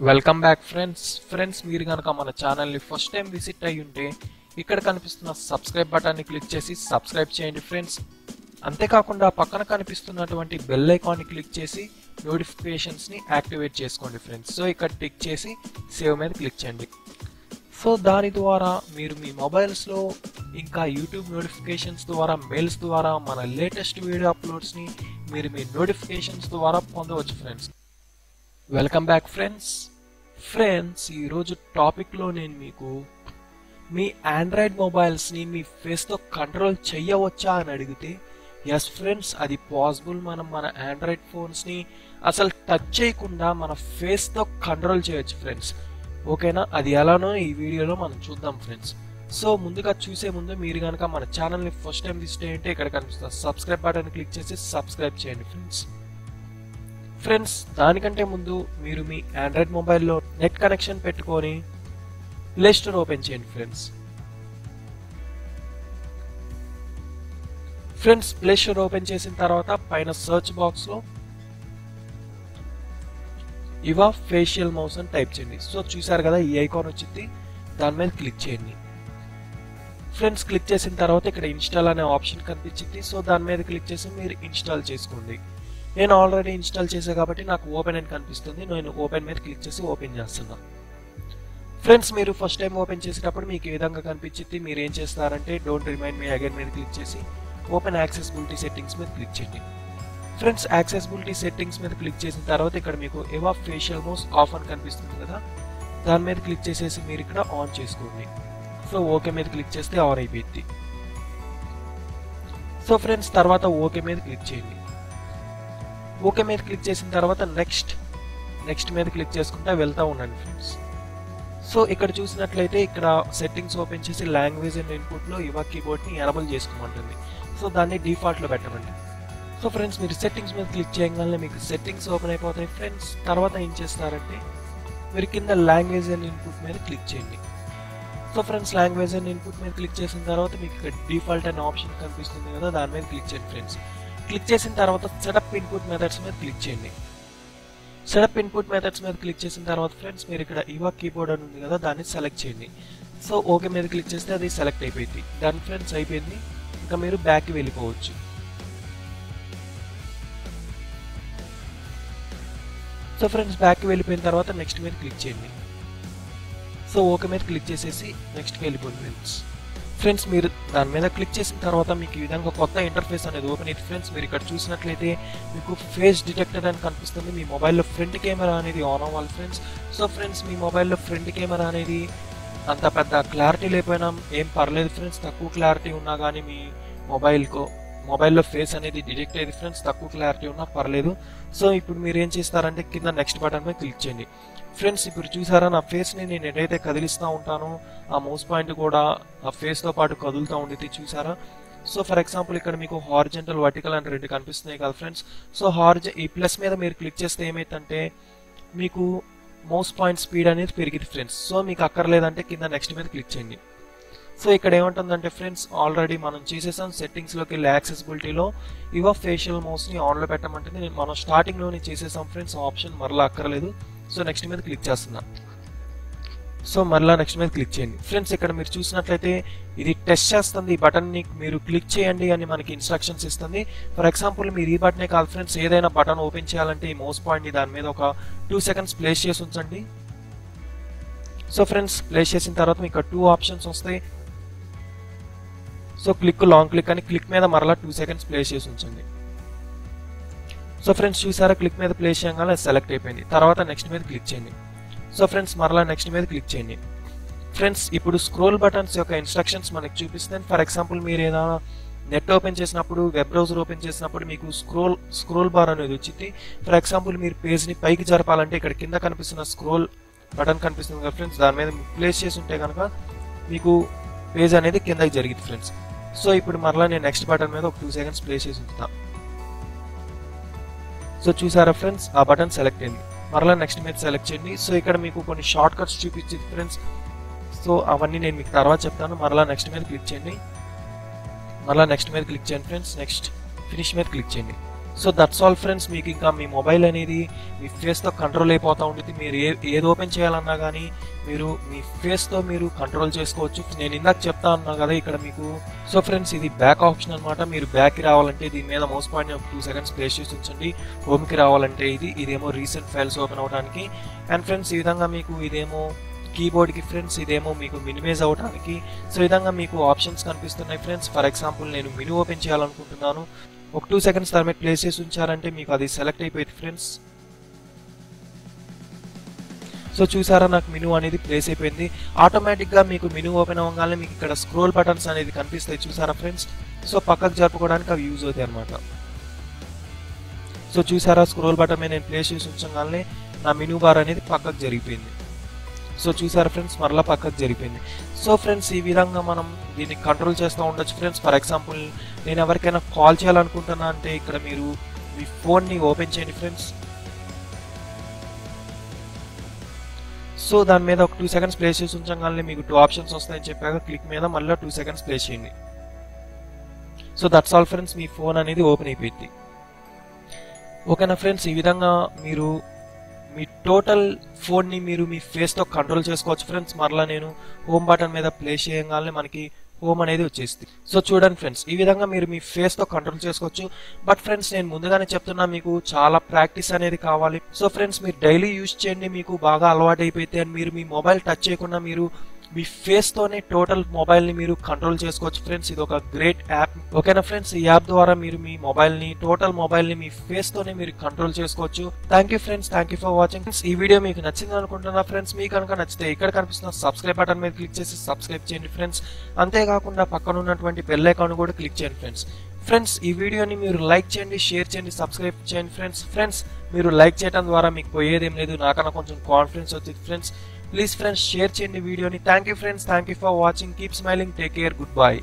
Welcome back friends మీరు గనక మన ఛానల్ని ఫస్ట్ టైం విజిట్ అయ్యి ఉంటే ఇక్కడ కనిపిస్తున్న సబ్స్క్రైబ్ బటన్ని క్లిక్ చేసి సబ్స్క్రైబ్ చేయండి ఫ్రెండ్స్. అంతేకాకుండా పక్కన కనిపిస్తున్నటువంటి బెల్ ఐకాన్ని క్లిక్ చేసి నోటిఫికేషన్స్ని యాక్టివేట్ చేసుకోండి ఫ్రెండ్స్. సో ఇక్కడ టిక్ చేసి సేవ్ మీద క్లిక్ చేయండి. సో దాని ద్వారా మీరు మీ మొబైల్స్లో ఇంకా యూట్యూబ్ నోటిఫికేషన్స్ ద్వారా మెయిల్స్ ద్వారా మన లేటెస్ట్ వీడియో అప్లోడ్స్ని మీరు మీ నోటిఫికేషన్స్ ద్వారా పొందవచ్చు ఫ్రెండ్స్. వెల్కమ్ బ్యాక్ ఫ్రెండ్స్ ఈరోజు టాపిక్లో నేను మీకు మీ ఆండ్రాయిడ్ మొబైల్స్ని మీ ఫేస్తో కంట్రోల్ చేయవచ్చా అని అడిగితే ఎస్ ఫ్రెండ్స్, అది పాసిబుల్. మనం మన ఆండ్రాయిడ్ ఫోన్స్ని అసలు టచ్ చేయకుండా మన ఫేస్తో కంట్రోల్ చేయొచ్చు ఫ్రెండ్స్. ఓకేనా? అది ఎలానో ఈ వీడియోలో మనం చూద్దాం ఫ్రెండ్స్. సో ముందుగా చూసే ముందు మీరు కనుక మన ఛానల్ని ఫస్ట్ టైం విజిట్ అయ్యింటే ఇక్కడ కనిపిస్తున్న సబ్స్క్రైబ్ బటన్ క్లిక్ చేసి సబ్స్క్రైబ్ చేయండి ఫ్రెండ్స్. దానికంటే ముందు మీరు మీ ఆండ్రాయిడ్ మొబైల్లో నెట్ కనెక్షన్ పెట్టుకొని ప్లే స్టోర్ ఓపెన్ చేయండి ఫ్రెండ్స్. ప్లే స్టోర్ ఓపెన్ చేసిన తర్వాత పైన సర్చ్ బాక్స్లో ఇవా ఫేషియల్ మౌస్ అని టైప్ చేయండి. సో చూసారు కదా, ఈ ఐకాన్ వచ్చింది, దాని మీద క్లిక్ చేయండి ఫ్రెండ్స్. క్లిక్ చేసిన తర్వాత ఇక్కడ ఇన్స్టాల్ అనే ఆప్షన్ కనిపించింది. సో దాని మీద క్లిక్ చేసి మీరు ఇన్స్టాల్ చేసుకోండి. నేను ఆల్రెడీ ఇన్స్టాల్ చేసా కాబట్టి నాకు ఓపెన్ అని కనిపిస్తుంది. నేను ఓపెన్ మీద క్లిక్ చేసి ఓపెన్ చేస్తున్నాను ఫ్రెండ్స్. మీరు ఫస్ట్ టైం ఓపెన్ చేసేటప్పుడు మీకు ఈ విధంగా కనిపించింది. మీరు ఏం చేస్తారంటే డోంట్ రిమైండ్ మీ అగైన్ మీద క్లిక్ చేసి ఓపెన్ యాక్సెసిబిలిటీ సెట్టింగ్స్ మీద క్లిక్ చేయండి ఫ్రెండ్స్. యాక్సెసిబిలిటీ సెట్టింగ్స్ మీద క్లిక్ చేసిన తర్వాత ఇక్కడ మీకు ఎవా ఫేషియల్ మౌస్ ఆఫ్ అని కనిపిస్తుంది కదా, దాని మీద క్లిక్ చేసేసి మీరు ఇక్కడ ఆన్ చేసుకోండి. సో ఓకే మీద క్లిక్ చేస్తే ఆన్ అయిపోయింది. సో ఫ్రెండ్స్ తర్వాత ఓకే మీద క్లిక్ చేయండి. ఓకే మీద క్లిక్ చేసిన తర్వాత నెక్స్ట్ మీద క్లిక్ చేసుకుంటా వెళ్తూ ఉండండి ఫ్రెండ్స్. సో ఇక్కడ చూసినట్లయితే ఇక్కడ సెట్టింగ్స్ ఓపెన్ చేసి లాంగ్వేజ్ అండ్ ఇన్పుట్లో ఇవా కీబోర్డ్ని ఎనబుల్ చేసుకోమంటుంది. సో దాన్ని డిఫాల్ట్లో పెట్టమండి. సో ఫ్రెండ్స్ మీరు సెట్టింగ్స్ మీద క్లిక్ చేయగానే మీకు సెట్టింగ్స్ ఓపెన్ అయిపోతాయి ఫ్రెండ్స్. తర్వాత ఏం చేస్తారంటే మీరు కింద లాంగ్వేజ్ అండ్ ఇన్పుట్ మీద క్లిక్ చేయండి. So friends language and input మీద క్లిక్ చేసిన తర్వాత మీకు ఇక్కడ డిఫాల్ట్ అనే ఆప్షన్ కనిపిస్తుంది కదా, దాని మీద క్లిక్ చేయండి ఫ్రెండ్స్. క్లిక్ చేసిన తర్వాత సెటప్ ఇన్పుట్ మెథడ్స్ మీద క్లిక్ చేయండి. సెటప్ ఇన్పుట్ మెథడ్స్ మీద క్లిక్ చేసిన తర్వాత ఫ్రెండ్స్ మీరు ఇక్కడ ఇవా కీబోర్డ్ అని ఉంది కదా, దాన్ని సెలెక్ట్ చేయండి. సో ఓకే మీద క్లిక్ చేస్తే అది సెలెక్ట్ అయిపోయింది. దాని ఫ్రెండ్స్ అయిపోయింది. ఇంకా మీరు బ్యాక్కి వెళ్ళిపోవచ్చు. సో ఫ్రెండ్స్ బ్యాక్కి వెళ్ళిపోయిన తర్వాత నెక్స్ట్ మీద క్లిక్ చేయండి. సో ఓకే మీద క్లిక్ చేసేసి నెక్స్ట్కి వెళ్ళిపోండి ఫ్రెండ్స్. మీరు దాని మీద క్లిక్ చేసిన తర్వాత మీకు ఈ విధంగా కొత్త ఇంటర్ఫేస్ అనేది ఓపెన్ అయింది ఫ్రెండ్స్. మీరు ఇక్కడ చూసినట్లయితే మీకు ఫేస్ డిటెక్టర్ అని కనిపిస్తుంది. మీ మొబైల్లో ఫ్రంట్ కెమెరా అనేది ఆన్ అవ్వాలి ఫ్రెండ్స్. సో ఫ్రెండ్స్ మీ మొబైల్లో ఫ్రంట్ కెమెరా అనేది అంత పెద్ద క్లారిటీ లేకపోయినా ఏం పర్లేదు ఫ్రెండ్స్. తక్కువ క్లారిటీ ఉన్నా కానీ మీ మొబైల్లో ఫేస్ అనేది డిటెక్ట్ అయ్యేది ఫ్రెండ్స్. తక్కువ క్లారిటీ ఉన్నా పర్లేదు. సో ఇప్పుడు మీరు ఏం చేస్తారంటే కింద నెక్స్ట్ బటన్ మీద క్లిక్ చేయండి ఫ్రెండ్స్. ఇప్పుడు చూసారా, నా ఫేస్ని నేను ఏదైతే కదిలిస్తూ ఉంటానో ఆ మౌస్ పాయింట్ కూడా ఆ ఫేస్తో పాటు కదులుతూ ఉండేది చూసారా. సో ఫర్ ఎగ్జాంపుల్ ఇక్కడ మీకు హారిజంటల్ వర్టికల్ అని రెండు కనిపిస్తున్నాయి కదా ఫ్రెండ్స్. సో ఈ ప్లస్ మీద మీరు క్లిక్ చేస్తే ఏమైందంటే మీకు మౌస్ పాయింట్ స్పీడ్ అనేది పెరిగింది ఫ్రెండ్స్. సో మీకు అక్కర్లేదంటే కింద నెక్స్ట్ మీద క్లిక్ చేయండి. సో ఇక్కడ ఏముంటుందంటే ఫ్రెండ్స్ ఆల్రెడీ మనం చేసేసాం సెట్టింగ్స్లోకి వెళ్ళి యాక్సెసిబిలిటీలో ఇవా ఫేషియల్ మౌస్ని ఆన్లో పెట్టమంటే మనం స్టార్టింగ్లోనే చేసేసాం ఫ్రెండ్స్. ఆప్షన్ మరలా అక్కర్లేదు. సో నెక్స్ట్ మీద క్లిక్ చేస్తున్నా. సో మరలా నెక్స్ట్ మీద క్లిక్ చేయండి ఫ్రెండ్స్. ఇక్కడ మీరు చూసినట్లయితే ఇది టెస్ట్ చేస్తుంది. ఈ బటన్ని మీరు క్లిక్ చేయండి అని మనకి ఇన్స్ట్రక్షన్స్ ఇస్తుంది. ఫర్ ఎగ్జాంపుల్ మీరు ఈ బటనే కాదు ఫ్రెండ్స్, ఏదైనా బటన్ ఓపెన్ చేయాలంటే ఈ మౌస్ పాయింట్ని దాని మీద ఒక 2 సెకండ్స్ ప్లేస్ చేసి ఉంచండి. సో ఫ్రెండ్స్ ప్లేస్ చేసిన తర్వాత మీకు 2 ఆప్షన్స్ వస్తాయి. సో లాంగ్ క్లిక్ అని క్లిక్ మీద మరలా 2 సెకండ్స్ ప్లేస్ చేసి ఉంచండి. సో ఫ్రెండ్స్ చూసారా, క్లిక్ మీద ప్లేస్ చేయగానే సెలెక్ట్ అయిపోయింది. తర్వాత నెక్స్ట్ మీద క్లిక్ చేయండి. సో ఫ్రెండ్స్ మరలా నెక్స్ట్ మీద క్లిక్ చేయండి ఫ్రెండ్స్. ఇప్పుడు స్క్రోల్ బటన్స్ యొక్క ఇన్స్ట్రక్షన్స్ మనకి చూపిస్తాను. ఫర్ ఎగ్జాంపుల్ మీరు ఏదైనా నెట్ ఓపెన్ చేసినప్పుడు, వెబ్ బ్రౌజర్ ఓపెన్ చేసినప్పుడు మీకు స్క్రోల్ బార్ అనేది వచ్చింది. ఫర్ ఎగ్జాంపుల్ మీరు పేజ్ని పైకి జరపాలంటే ఇక్కడ కింద కనిపిస్తున్న స్క్రోల్ బటన్ కనిపిస్తుంది కదా ఫ్రెండ్స్, దాని మీద ప్లేస్ చేసి ఉంటే కనుక మీకు పేజ్ అనేది కిందకి జరిగింది ఫ్రెండ్స్. సో ఇప్పుడు మరలా నేను నెక్స్ట్ బటన్ మీద ఒక 2 సెకండ్స్ ప్లేస్ చేసి ఉంచుతాను. సో చూసారా ఫ్రెండ్స్, ఆ బటన్ సెలెక్ట్ అయింది. మరలా నెక్స్ట్ మీద సెలెక్ట్ చేయండి. సో ఇక్కడ మీకు కొన్ని షార్ట్ కట్స్ చూపించింది ఫ్రెండ్స్. సో అవన్నీ నేను మీకు తర్వాత చెప్తాను. మరలా నెక్స్ట్ మీద క్లిక్ చేయండి. మరలా నెక్స్ట్ మీద క్లిక్ చేయండి ఫ్రెండ్స్. నెక్స్ట్ ఫినిష్ మీద క్లిక్ చేయండి. So that's all friends. మీకు ఇంకా మీ మొబైల్ అనేది మీ ఫేస్తో కంట్రోల్ అయిపోతూ ఉంటుంది. మీరు ఏది ఓపెన్ చేయాలన్నా కానీ మీరు మీ ఫేస్తో మీరు కంట్రోల్ చేసుకోవచ్చు. నేను ఇందాక చెప్తా ఉన్నా కదా ఇక్కడ మీకు. సో ఫ్రెండ్స్, ఇది బ్యాక్ ఆప్షన్ అనమాట. మీరు బ్యాక్కి రావాలంటే దీని మీద మౌస్ పాయింట్ 2 సెకండ్స్ ప్లేస్ చేసి ఉంచండి. హోమ్కి రావాలంటే ఇదేమో రీసెంట్ ఫైల్స్ ఓపెన్ అవ్వడానికి. అండ్ ఫ్రెండ్స్, ఈ విధంగా మీకు ఇదేమో కీబోర్డ్కి ఫ్రెండ్స్, ఇదేమో మీకు మినిమైజ్ అవ్వడానికి. సో ఈ విధంగా మీకు ఆప్షన్స్ కనిపిస్తున్నాయి ఫ్రెండ్స్. ఫర్ ఎగ్జాంపుల్ నేను మెనూ ఓపెన్ చేయాలనుకుంటున్నాను. ఒక 2 సెకండ్స్ దాని మీద ప్లేస్ చేసి ఉంచారంటే మీకు అది సెలెక్ట్ అయిపోయింది ఫ్రెండ్స్. సో చూసారా, నాకు మెనూ అనేది ప్లేస్ అయిపోయింది. ఆటోమేటిక్గా మీకు మెనూ ఓపెన్ అవ్వగానే మీకు ఇక్కడ స్క్రోల్ బటన్స్ అనేది కనిపిస్తాయి చూసారా ఫ్రెండ్స్. సో పక్కకు జరుపుకోవడానికి అవి యూజ్ అవుతాయి అనమాట. సో చూసారా, స్క్రోల్ బటన్ మీద నేను ప్లేస్ చేసి ఉంచగానే నా మెనూ బార్ అనేది పక్కకు జరిగిపోయింది. సో చూసారా ఫ్రెండ్స్, మరలా పక్కకు జరిగిపోయింది. సో ఫ్రెండ్స్, ఈ విధంగా మనం దీన్ని కంట్రోల్ చేస్తూ ఉండొచ్చు ఫ్రెండ్స్. ఫర్ ఎగ్జాంపుల్ నేను ఎవరికైనా కాల్ చేయాలనుకుంటున్నా అంటే ఇక్కడ మీరు మీ ఫోన్ని ఓపెన్ చేయండి ఫ్రెండ్స్. సో దాని మీద ఒక 2 సెకండ్స్ ప్లేస్ చేసి ఉంచగానే మీకు 2 ఆప్షన్స్ వస్తాయని చెప్పాక క్లిక్ మీద మళ్ళీ 2 సెకండ్స్ ప్లేస్ చేయండి. So that's all friends, me phone అనేది ఓపెన్ అయిపోయింది. ఓకేనా ఫ్రెండ్స్, ఈ విధంగా మీరు మీ టోటల్ ఫోన్ని మీరు మీ ఫేస్తో కంట్రోల్ చేసుకోవచ్చు ఫ్రెండ్స్. మరలా నేను హోమ్ బటన్ మీద ప్లేస్ చేయగానే మనకి హోమ్ అనేది వచ్చేస్తుంది. సో చూడండి ఫ్రెండ్స్, ఈ విధంగా మీరు మీ ఫేస్తో కంట్రోల్ చేసుకోవచ్చు. బట్ ఫ్రెండ్స్, నేను ముందుగానే చెప్తున్నా మీకు చాలా ప్రాక్టీస్ అనేది కావాలి. సో ఫ్రెండ్స్, మీరు డైలీ యూజ్ చేయండి. మీకు బాగా అలవాటు అయిపోతే మీరు మీ మొబైల్ టచ్ చేయకుండా మీరు మీ ఫేస్తోనే టోటల్ మొబైల్ని మీరు కంట్రోల్ చేసుకోవచ్చు ఫ్రెండ్స్. ఇది ఒక గ్రేట్ యాప్. ఓకేనా ఫ్రెండ్స్, ఈ యాప్ ద్వారా మీరు మీ మొబైల్ని టోటల్ మొబైల్ని మీ ఫేస్తోనే మీరు కంట్రోల్ చేసుకోవచ్చు. Thank you friends, thank you for watching. ఈ వీడియో మీకు నచ్చింది అనుకుంటున్నా ఫ్రెండ్స్. మీకు కనుక నచ్చితే ఇక్కడ కనిపిస్తున్న సబ్స్క్రైబ్ బటన్ మీద క్లిక్ చేసి సబ్స్క్రైబ్ చేయండి ఫ్రెండ్స్. అంతేకాకుండా పక్కన ఉన్నటువంటి బెల్ ఐకాన్ కూడా క్లిక్ చేయండి ఫ్రెండ్స్. ఫ్రెండ్స్, ఈ వీడియోని మీరు లైక్ చేయండి, షేర్ చేయండి, సబ్స్క్రైబ్ చేయండి ఫ్రెండ్స్. మీరు లైక్ చేయడం ద్వారా మీకు పోయేదేం లేదు, నాకన్నా కొంచెం కాన్ఫిడెన్స్ వచ్చింది ఫ్రెండ్స్. ప్లీజ్ ఫ్రెండ్స్, షేర్ చేయండి వీడియోని. Thank you friends, thank you for watching. Keep smiling, take care, good bye.